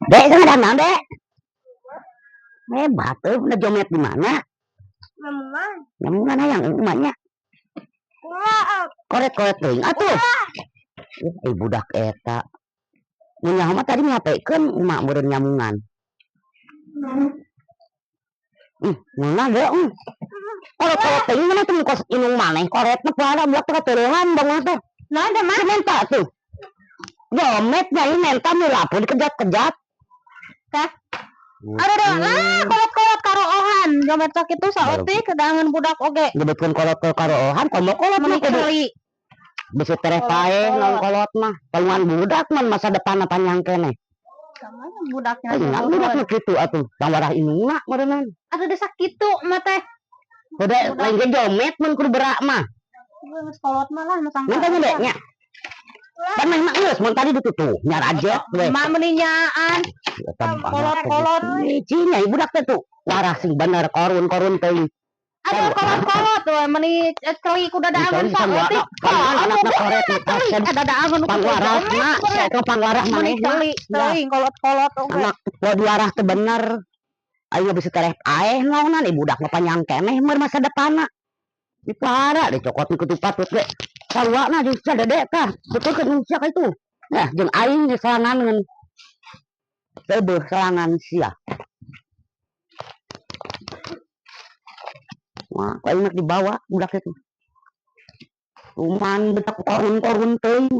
Dek, sana danang, Dek. Hebat tuh, udah jomet di mana? Yang mana yang emaknya? Koret-koret teuing atuh. Budak eta. Mun nyaho mah tadi ngapekeun emak meureun nyamungan. Mana ge? Koret-koret teuing mana teu kos inung maneh koretna puara budak teh kateurehan bangun teh. Nah, ada mah menta tuh. Jomet nyai menta nu lapun kejat-kejat. Kah? Ada lah, kolot-kolot karoohan. Jomet sok itu saeutik kedangan budak oge. Gedeukeun kolot karoohan, komo kolot mah kudu. Bisa tereh pae naon kolot mah. Palingan budak mah masa depanna panjang keneh. Samanya budaknya. Budak mah kitu atuh, tawarah inungna meureunna. Atuh desak kitu mah teh. Udah lain ge jomet mun kudu berak mah. Geus kolot mah lah masang. Mantap nya. Kan mah geus mun tadi ditutup, nyar aja we. Mah meuninyaan. Kolot-kolot cinya budak teh tuh. Warah sing bener korun-korun teuing. Ada kolot-kolot we meuni celi ku dadaangan saeutik. Anakna koret kasen dadaangan ku pangwarahna, saeta pangwarah maneh teuing kolot-kolot oge. Anak kudu warah teh bener. Ayo bisa tereh aeh naonan budak mah panjang keneh meur masa depanna. Dipara dicokot ku tupat we. Saruana jeung sadede tah, beuteukeun sia ka itu. Nah, jeung aing ge salangankeun. Teueuh salangan sia. Wah, kok enak dibawa budak itu. Cuman betak korun-korun teuing.